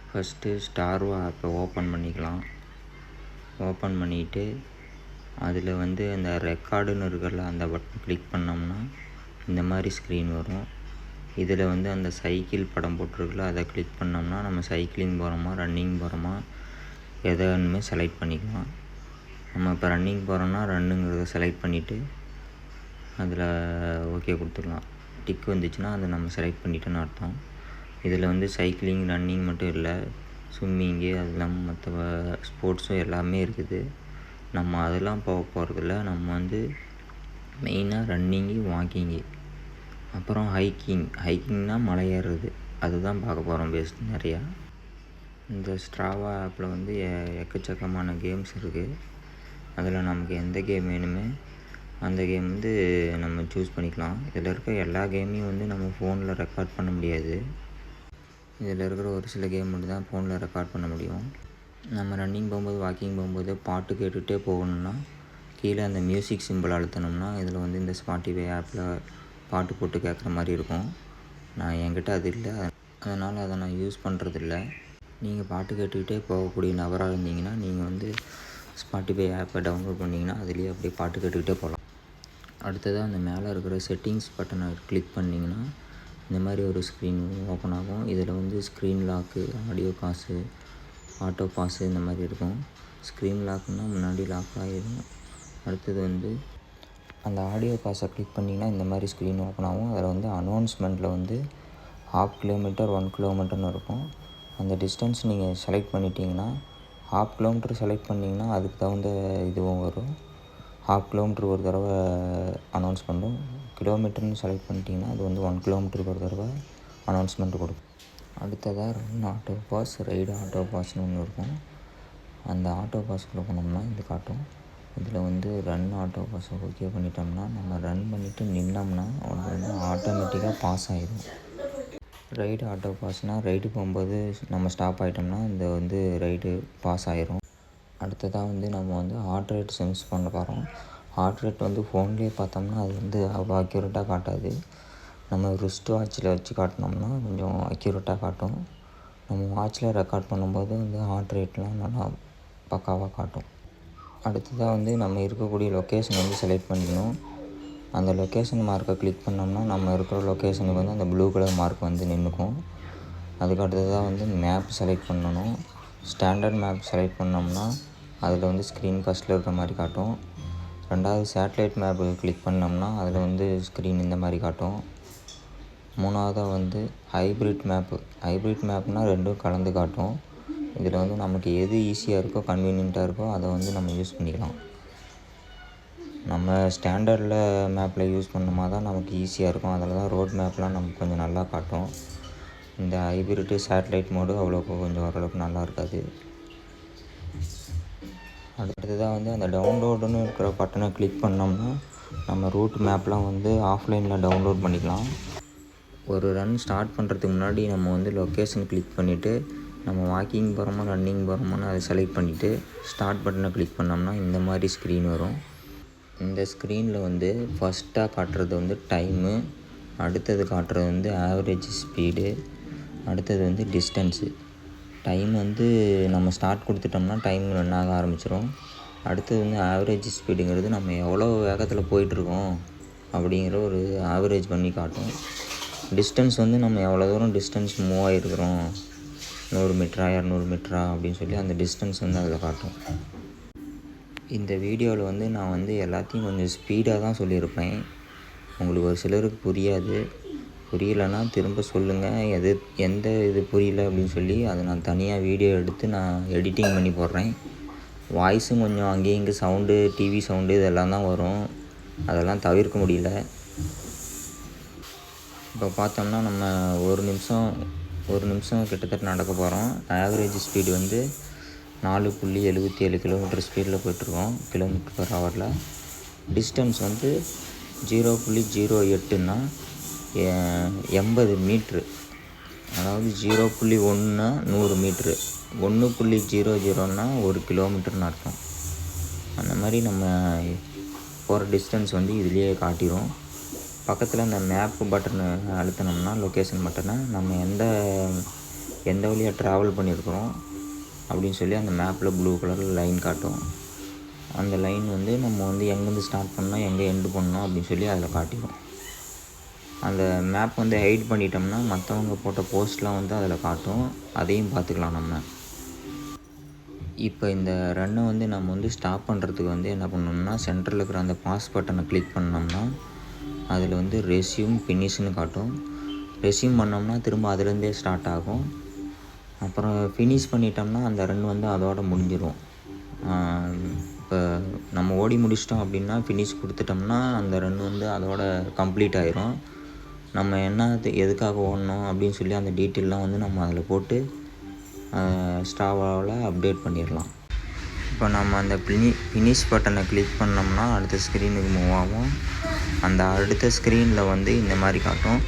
First ஸ்டார்வா ஆப்பை open பண்ணிக்கலாம். Open பண்ணிவிட்டு அதில் வந்து அந்த ரெக்கார்டுன்னு இருக்குல்ல, அந்த பட்டன் கிளிக் பண்ணோம்னா இந்த மாதிரி ஸ்க்ரீன் வரும். இதில் வந்து அந்த சைக்கிள் படம் போட்டிருக்குல்ல, அதை கிளிக் பண்ணோம்னா நம்ம சைக்கிளிங் போகிறோமா ரன்னிங் போகிறோமா எதை வேணுமே செலக்ட் பண்ணிக்கலாம். நம்ம இப்போ ரன்னிங் போகிறோன்னா ரன்னுங்கிறத செலக்ட் பண்ணிவிட்டு அதில் ஓகே கொடுத்துக்கலாம். டிக் வந்துச்சுன்னா அதை நம்ம செலக்ட் பண்ணிட்டோன்னு அர்த்தம். இதில் வந்து சைக்கிளிங் ரன்னிங் மட்டும் இல்லை, ஸ்விம்மிங்கு அது இல்லாமல் மற்ற ஸ்போர்ட்ஸும் எல்லாமே இருக்குது. நம்ம அதெல்லாம் போக போகிறதில்ல. நம்ம வந்து மெயினாக ரன்னிங்கு, வாக்கிங்கு, அப்புறம் ஹைக்கிங்னால் மலை ஏறுறது, அதுதான் பார்க்க போகிறோம் பெஸ்ட் நிறையா. இந்த ஸ்ட்ராவா ஆப்பில் வந்து எக்கச்சக்கமான கேம்ஸ் இருக்குது. அதில் நமக்கு எந்த கேம் வேணுமே அந்த கேம் வந்து நம்ம சூஸ் பண்ணிக்கலாம். இதில் இருக்க எல்லா கேமையும் வந்து நம்ம ஃபோனில் ரெக்கார்ட் பண்ண முடியாது. இதில் இருக்கிற ஒரு சில கேம் மட்டும் தான் ஃபோனில் ரெக்கார்ட் பண்ண முடியும். நம்ம ரன்னிங் போகும்போது வாக்கிங் போகும்போது பாட்டு கேட்டுகிட்டே போகணுன்னா கீழே அந்த மியூசிக் சிம்பிள் அழுத்தினோம்னா இதில் வந்து இந்த ஸ்பாட்டிஃபை ஆப்பில் பாட்டு போட்டு கேட்குற மாதிரி இருக்கும். என்கிட்ட அது இல்லை, அதனால் அதை நான் யூஸ் பண்ணுறதில்ல. நீங்கள் பாட்டு கேட்டுக்கிட்டே போகக்கூடிய நபராக இருந்தீங்கன்னா நீங்கள் வந்து ஸ்பாட்டிஃபை ஆப்பை டவுன்லோட் பண்ணிங்கன்னா அதுலேயே அப்படியே பாட்டு கேட்டுக்கிட்டே போகலாம். அடுத்ததாக அந்த மேலே இருக்கிற செட்டிங்ஸ் பட்டனை கிளிக் பண்ணிங்கன்னா இந்த மாதிரி ஒரு ஸ்க்ரீன் ஓப்பன் ஆகும். இதில் வந்து screen lock, audio pause, auto pause இந்த மாதிரி இருக்கும். ஸ்க்ரீன் லாக்குனால் முன்னாடி லாக் ஆகிடும். அடுத்தது வந்து அந்த ஆடியோ பாஸை கிளிக் பண்ணிங்கன்னா இந்த மாதிரி ஸ்க்ரீன் ஓப்பன் ஆகும். அதில் வந்து அனௌன்ஸ்மெண்ட்டில் வந்து 1/2 கிலோமீட்டர் 1 கிலோமீட்டர்னு இருக்கும். அந்த டிஸ்டன்ஸ் நீங்கள் செலக்ட் பண்ணிட்டீங்கன்னா 1/2 கிலோமீட்டர் செலக்ட் பண்ணிங்கன்னா அதுக்கு தகுந்த இதுவும் வரும். 1/2 கிலோமீட்டர் ஒரு தடவை அனௌன்ஸ் பண்ணும். கிலோமீட்டர்னு செலக்ட் பண்ணிட்டீங்கன்னா அது வந்து 1 கிலோமீட்டருக்கு ஒரு தடவை அனௌன்ஸ்மெண்ட் கொடுக்கும். அடுத்ததாக run auto pass, ride auto பாஸ்னு ஒன்று இருக்கும். அந்த ஆட்டோ பாஸ்க்குள்ளே போனோம்னா இது காட்டும். இதில் வந்து ரன் ஆட்டோ பாஸை ஓகே பண்ணிட்டோம்னா நம்ம ரன் பண்ணிவிட்டு நின்னோம்னா அது வந்து ஆட்டோமேட்டிக்காக பாஸ் ஆகிடும். ரைடு ஆட்டோ பாஸ்னால் ரைடு போகும்போது நம்ம ஸ்டாப் ஆகிட்டோம்னா இந்த வந்து ரைடு பாஸ் ஆகிரும். அடுத்ததாக வந்து நம்ம வந்து ஹார்ட் ரேட் சென்ஸ் பண்ண போகிறோம். ஹார்ட் ரேட் வந்து ஃபோன்லேயே பார்த்தோம்னா அது வந்து அவ்வளோ அக்யூரேட்டாக காட்டாது. நம்ம ரிஸ்ட் வாட்சில் வச்சு காட்டினோம்னா கொஞ்சம் அக்யூரேட்டாக காட்டும். நம்ம வாட்சில் ரெக்கார்ட் பண்ணும்போது வந்து ஹார்ட் ரேட்லாம் நல்லா பக்காவாக காட்டும். அடுத்ததாக வந்து நம்ம இருக்கக்கூடிய லொக்கேஷன் வந்து செலக்ட் பண்ணிக்கணும். அந்த லொக்கேஷன் மார்க்கை கிளிக் பண்ணோம்னா நம்ம இருக்கிற லொக்கேஷனுக்கு வந்து அந்த ப்ளூ கலர் மார்க் வந்து நின்றுக்கும். அதுக்கு அடுத்ததாக வந்து மேப் செலக்ட் பண்ணணும். ஸ்டாண்டர்ட் மேப் செலக்ட் பண்ணோம்னா அதில் வந்து ஸ்க்ரீன் ஃபஸ்ட்டில் இருக்கிற மாதிரி காட்டும். ரெண்டாவது சேட்டலைட் மேப்பு கிளிக் பண்ணோம்னா அதில் வந்து ஸ்க்ரீன் இந்த மாதிரி காட்டும். மூணாவதாக வந்து ஹைப்ரிட் மேப்னால் ரெண்டும் கலந்து காட்டும். இதில் வந்து நமக்கு எது ஈஸியாக இருக்கோ, கன்வீனியண்ட்டாக இருக்கோ அதை வந்து நம்ம யூஸ் பண்ணிக்கலாம். நம்ம ஸ்டாண்டர்டில் மேப்பில் யூஸ் பண்ணோமா தான் நமக்கு ஈஸியாக இருக்கும். அதில் தான் ரோட் மேப்லாம் நமக்கு கொஞ்சம் நல்லா காட்டும். இந்த ஹைப்ரிட்டு சேட்டலைட் மோடு அவ்வளோக்கு கொஞ்சம் ஓரளவுக்கு நல்லா இருக்காது. அடுத்ததாக வந்து அந்த டவுன்லோடுன்னு இருக்கிற பட்டனை கிளிக் பண்ணோம்னா நம்ம ரூட் மேப்லாம் வந்து ஆஃப்லைனில் டவுன்லோட் பண்ணிக்கலாம். ஒரு ரன் ஸ்டார்ட் பண்ணுறதுக்கு முன்னாடி நம்ம வந்து லொக்கேஷன் கிளிக் பண்ணிவிட்டு நம்ம வாக்கிங் போகிறோமா ரன்னிங் போகிறோமான்னு அதை செலக்ட் பண்ணிவிட்டு ஸ்டார்ட் பட்டனை கிளிக் பண்ணோம்னா இந்த மாதிரி ஸ்க்ரீன் வரும். இந்த ஸ்க்ரீனில் வந்து ஃபஸ்ட்டாக காட்டுறது வந்து டைமு, அடுத்தது காட்டுறது வந்து ஆவரேஜ் ஸ்பீடு, அடுத்தது வந்து டிஸ்டன்ஸு. டைம் வந்து நம்ம ஸ்டார்ட் கொடுத்துட்டோம்னா டைம் ரன் ஆக ஆரம்பிச்சிடும். அடுத்தது வந்து ஆவரேஜ் ஸ்பீடுங்கிறது நம்ம எவ்வளோ வேகத்தில் போயிட்டுருக்கோம் அப்படிங்கிற ஒரு ஆவரேஜ் பண்ணி காட்டும். டிஸ்டன்ஸ் வந்து நம்ம எவ்வளோ தூரம் டிஸ்டன்ஸ் மூவ் ஆகிருக்கிறோம், 100 மீட்டரா 200 மீட்டரா அப்படின்னு சொல்லி அந்த டிஸ்டன்ஸ் வந்து அதில் காட்டும். இந்த வீடியோவில் வந்து நான் வந்து எல்லாத்தையும் கொஞ்சம் ஸ்பீடாக தான் சொல்லியிருப்பேன். உங்களுக்கு ஒரு சிலருக்கு புரியலைன்னா திரும்ப சொல்லுங்கள், எந்த இது புரியல அப்படின்னு சொல்லி அதை நான் தனியாக வீடியோ எடுத்து நான் எடிட்டிங் பண்ணி போடுறேன். வாய்ஸும் கொஞ்சம் அங்கேயும் இங்கே சவுண்டு, டிவி சவுண்டு இதெல்லாம் தான் வரும், அதெல்லாம் தவிர்க்க முடியல. இப்போ பார்த்தோம்னா நம்ம ஒரு நிமிஷம் கிட்டத்தட்ட நடக்க போகிறோம். ஆவரேஜ் ஸ்பீடு வந்து 4.77 கிலோமீட்டர் ஸ்பீடில் போய்ட்டுருக்கோம் km/hல. டிஸ்டன்ஸ் வந்து 0.08ன்னா 80 மீட்ரு, அதாவது 0.1னா 100 மீட்ரு, 1.00ன்னா 1 கிலோமீட்டர்னு அர்த்தம். அந்த மாதிரி நம்ம போகிற டிஸ்டன்ஸ் வந்து இதுலேயே காட்டிடும். பக்கத்தில் அந்த மேப்பு பட்டனை அழுத்தினோம்னா லொக்கேஷன் பட்டனை நம்ம எந்த வழியாக ட்ராவல் பண்ணியிருக்கிறோம் அப்படின்னு சொல்லி அந்த மேப்பில் ப்ளூ கலரில் லைன் காட்டும். அந்த லைன் வந்து நம்ம வந்து எங்கேருந்து ஸ்டார்ட் பண்ணோம் எங்கே எண்டு பண்ணோம் அப்படின்னு சொல்லி அதில் காட்டிடும். அந்த மேப் வந்து ஹைட் பண்ணிட்டோம்னா மற்றவங்க போட்ட போஸ்ட்லாம் வந்து அதில் காட்டும், அதையும் பார்த்துக்கலாம் நம்ம. இப்போ இந்த ரன்னை வந்து நம்ம வந்து ஸ்டாப் பண்ணுறதுக்கு வந்து என்ன பண்ணணும்னா, சென்டரில் இருக்கிற அந்த பாஸ் பட்டனை கிளிக் பண்ணோம்னா அதில் வந்து ரெஸ்யூம் ஃபினிஷ்னு காட்டும். ரெஸ்யூம் பண்ணோம்னா திரும்ப அதுலேருந்தே ஸ்டார்ட் ஆகும். அப்புறம் ஃபினிஷ் பண்ணிட்டோம்னா அந்த ரன் வந்து அதோட முடிஞ்சிடும். இப்போ நம்ம ஓடி முடிச்சிட்டோம் அப்படின்னா ஃபினிஷ் கொடுத்துட்டோம்னா அந்த ரன் வந்து அதோட கம்ப்ளீட் ஆயிரும். நம்ம என்ன எதுக்காக ஓடணும் அப்படின்னு சொல்லி அந்த டீட்டெயிலெலாம் வந்து நம்ம அதில் போட்டு ஸ்ட்ராவாவில் அப்டேட் பண்ணிடலாம். இப்போ நம்ம அந்த ஃபினிஷ் பட்டனை கிளிக் பண்ணோம்னா அடுத்த ஸ்க்ரீனுக்கு மூவ் ஆகும். அந்த அடுத்த ஸ்க்ரீனில் வந்து இந்த மாதிரி காட்டும்.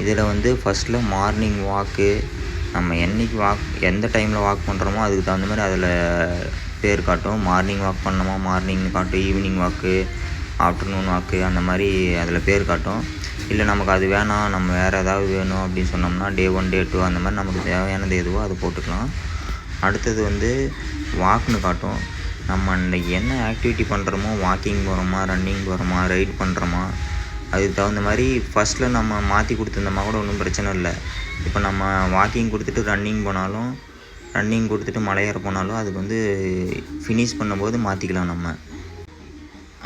இதில் வந்து ஃபஸ்ட்டில் மார்னிங் வாக்கு, நம்ம என்றைக்கு எந்த டைமில் வாக் பண்ணுறோமோ அதுக்கு தகுந்த மாதிரி அதில் பேர் காட்டும். மார்னிங் வாக் பண்ணோமா மார்னிங் காட்டும், ஈவினிங் வாக்கு, ஆஃப்டர்நூன் வாக்கு, அந்த மாதிரி அதில் பேர் காட்டும். இல்லை நமக்கு அது வேணாம், நம்ம வேறு ஏதாவது வேணும் அப்படின்னு சொன்னோம்னா டே 1 டே 2 அந்த மாதிரி நமக்கு தேவையானது எதுவோ அது போட்டுக்கலாம். அடுத்தது வந்து வாக்னு காட்டும். நம்ம அன்றைக்கி என்ன ஆக்டிவிட்டி பண்ணுறோமோ, வாக்கிங் போகிறோமா, ரன்னிங் போகிறோமா, ரைட் பண்ணுறோமா, அதுக்கு தகுந்த மாதிரி ஃபஸ்ட்டில் நம்ம மாற்றி கொடுத்துருந்தோமா கூட ஒன்றும் பிரச்சனை இல்லை. இப்போ நம்ம வாக்கிங் கொடுத்துட்டு ரன்னிங் போனாலும், ரன்னிங் கொடுத்துட்டு மலையேற போனாலும் அதுக்கு வந்து ஃபினிஷ் பண்ணும்போது மாற்றிக்கலாம் நம்ம.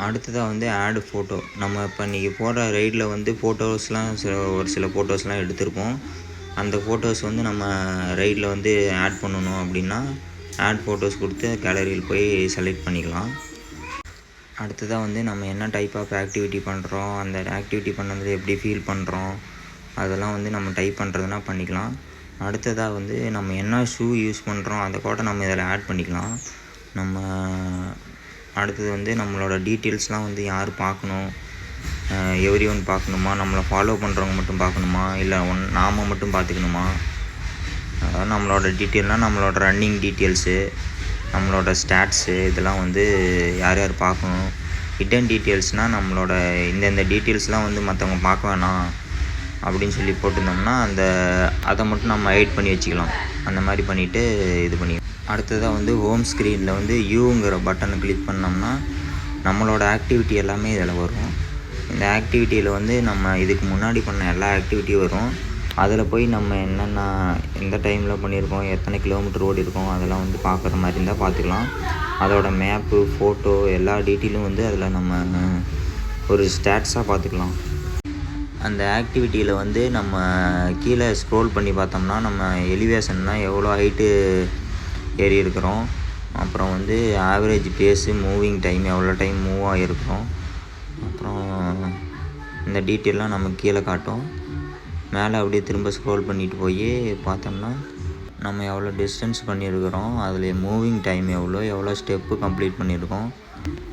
அடுத்ததாக வந்து ஆடு ஃபோட்டோ. நம்ம இப்போ இன்றைக்கி போகிற ரைடில் வந்து ஃபோட்டோஸ்லாம் ஒரு சில ஃபோட்டோஸ்லாம் எடுத்திருப்போம். அந்த ஃபோட்டோஸ் வந்து நம்ம ரைடில் வந்து ஆட் பண்ணணும் அப்படின்னா ஆட் ஃபோட்டோஸ் கொடுத்து கேலரியில் போய் செலக்ட் பண்ணிக்கலாம். அடுத்ததாக வந்து நம்ம என்ன டைப் ஆஃப் ஆக்டிவிட்டி பண்ணுறோம், அந்த ஆக்டிவிட்டி பண்ணதில் எப்படி ஃபீல் பண்ணுறோம், அதெல்லாம் வந்து நம்ம டைப் பண்ணுறதுனா பண்ணிக்கலாம். அடுத்ததாக வந்து நம்ம என்ன ஷூ யூஸ் பண்ணுறோம் அதை கூட நம்ம இதில் ஆட் பண்ணிக்கலாம். நம்ம அடுத்தது வந்து நம்மளோட டீட்டெயில்ஸ்லாம் வந்து யார் பார்க்கணும், எவ்ரி ஒன் பார்க்கணுமா, நம்மளை ஃபாலோ பண்ணுறவங்க மட்டும் பார்க்கணுமா, இல்லை நாம் மட்டும் பார்த்துக்கணுமா, அதாவது நம்மளோட டீட்டெயில்னால் நம்மளோட ரன்னிங் டீட்டெயில்ஸு, நம்மளோட ஸ்டாட்ஸு, இதெல்லாம் வந்து யார் யார் பார்க்கணும். ஹிடன் டீட்டெயில்ஸ்னால் நம்மளோட இந்த டீட்டெயில்ஸ்லாம் வந்து மற்றவங்க பார்க்க வேணாம் அப்படின்னு சொல்லி போட்டிருந்தோம்னா அதை மட்டும் நம்ம ஹைட் பண்ணி வச்சுக்கலாம். அந்த மாதிரி பண்ணிவிட்டு இது பண்ணி. அடுத்ததாக வந்து ஹோம் ஸ்க்ரீனில் வந்து யூங்கிற பட்டனை கிளிக் பண்ணோம்னா நம்மளோட ஆக்டிவிட்டி எல்லாமே இதில் வரும். இந்த ஆக்டிவிட்டியில் வந்து நம்ம இதுக்கு முன்னாடி பண்ண எல்லா ஆக்டிவிட்டியும் வரும். அதில் போய் நம்ம என்னென்ன எந்த டைமில் பண்ணியிருக்கோம், எத்தனை கிலோமீட்டர் ஓடி இருக்கோம், அதெல்லாம் வந்து பார்க்குற மாதிரி இருந்தால் பார்த்துக்கலாம். அதோட மேப்பு, ஃபோட்டோ, எல்லா டீட்டெயிலும் வந்து அதில் நம்ம ஒரு ஸ்டாட்ஸாக பார்த்துக்கலாம். அந்த ஆக்டிவிட்டியில் வந்து நம்ம கீழே ஸ்க்ரோல் பண்ணி பார்த்தோம்னா நம்ம எலிவேஷன்னால் எவ்வளோ ஹைட்டு ஏறி இருக்கிறோம், அப்புறம் வந்து ஆவரேஜ் பேஸு, மூவிங் டைம், எவ்வளோ டைம் மூவ் ஆகிருக்கிறோம், அப்புறம் இந்த டீட்டெயிலாம் நமக்கு கீழே காட்டும். மேலே அப்படியே திரும்ப ஸ்க்ரோல் பண்ணிட்டு போய் பார்த்தோம்னா நம்ம எவ்வளோ டிஸ்டன்ஸ் பண்ணியிருக்கிறோம், அதில் மூவிங் டைம் எவ்வளோ ஸ்டெப்பு கம்ப்ளீட் பண்ணியிருக்கோம்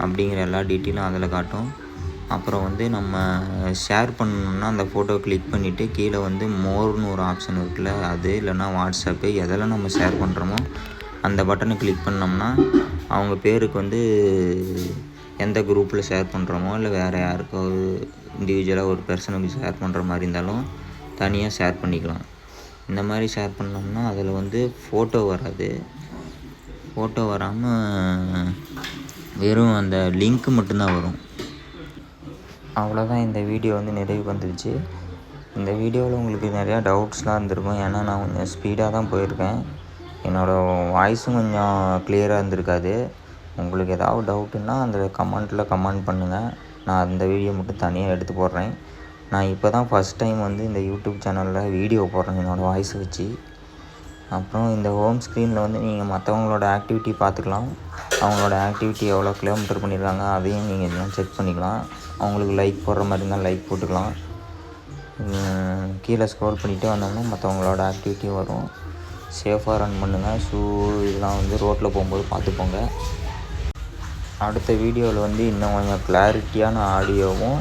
அப்படிங்கிற எல்லா டீட்டெயிலும் அதில் காட்டும். அப்புறம் வந்து நம்ம ஷேர் பண்ணணுன்னா அந்த ஃபோட்டோ கிளிக் பண்ணிவிட்டு கீழே வந்து மோர்னு ஒரு ஆப்ஷன் இருக்குல்ல, அது இல்லைன்னா வாட்ஸ்அப்பு, எதெல்லாம் நம்ம ஷேர் பண்ணுறோமோ அந்த பட்டனை கிளிக் பண்ணோம்னா அவங்க பேருக்கு வந்து எந்த குரூப்பில் ஷேர் பண்ணுறோமோ, இல்லை வேறு யாருக்கோ இண்டிவிஜுவலாக ஒரு பர்சனுக்கு ஷேர் பண்ணுற மாதிரி இருந்தாலும் தனியாக ஷேர் பண்ணிக்கலாம். இந்த மாதிரி ஷேர் பண்ணோம்னா அதில் வந்து ஃபோட்டோ வராது. ஃபோட்டோ வராமல் வெறும் அந்த லிங்க்கு மட்டும்தான் வரும். அவ்வளோதான், இந்த வீடியோ வந்து நிறைவுக்கு வந்துடுச்சு. இந்த வீடியோவில் உங்களுக்கு நிறையா டவுட்ஸ்லாம் இருந்திருக்கும். ஏன்னா நான் கொஞ்சம் ஸ்பீடாக தான் போயிருக்கேன். என்னோடய வாய்ஸும் கொஞ்சம் கிளியராக இருந்திருக்காது. உங்களுக்கு ஏதாவது டவுட்டுன்னா அந்த கமெண்ட்டில் கமெண்ட் பண்ணுங்கள். நான் அந்த வீடியோ மட்டும் தனியாக எடுத்து போடுறேன். நான் இப்போ தான் ஃபஸ்ட் டைம் வந்து இந்த யூடியூப் சேனலில் வீடியோ போடுறேன் என்னோடய வாய்ஸை வச்சு. அப்புறம் இந்த ஹோம் ஸ்க்ரீனில் வந்து நீங்கள் மற்றவங்களோட ஆக்டிவிட்டி பார்த்துக்கலாம். அவங்களோட ஆக்டிவிட்டி எவ்வளோ கிலோமீட்டர் பண்ணியிருக்காங்க அதையும் நீங்கள் இதெல்லாம் செக் பண்ணிக்கலாம். அவங்களுக்கு லைக் போடுற மாதிரி இருந்தால் லைக் போட்டுக்கலாம். கீழே ஸ்க்ரோல் பண்ணிவிட்டு வந்தோம்னா மற்றவங்களோட ஆக்டிவிட்டி வரும். சேஃபாக ரன் பண்ணுங்கள். ஷூ இதெல்லாம் வந்து ரோட்டில் போகும்போது பார்த்துப்போங்க. அடுத்த வீடியோவில் வந்து இன்னும் கொஞ்சம் கிளாரிட்டியான ஆடியோவும்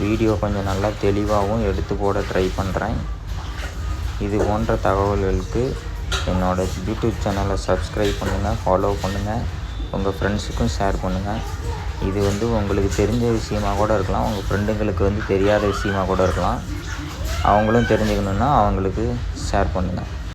வீடியோ கொஞ்சம் நல்லா தெளிவாகவும் எடுத்து போட ட்ரை பண்ணுறேன். இது போன்ற தகவல்களுக்கு என்னோடய யூடியூப் சேனலை சப்ஸ்கிரைப் பண்ணுங்கள், ஃபாலோ பண்ணுங்கள், உங்கள் ஃப்ரெண்ட்ஸுக்கும் ஷேர் பண்ணுங்கள். இது வந்து உங்களுக்கு தெரிஞ்ச விஷயமாக கூட இருக்கலாம், உங்கள் ஃப்ரெண்டுங்களுக்கு வந்து தெரியாத விஷயமாக கூட இருக்கலாம். அவங்களும் தெரிஞ்சுக்கணுன்னா அவங்களுக்கு ஷேர் பண்ணுங்கள்.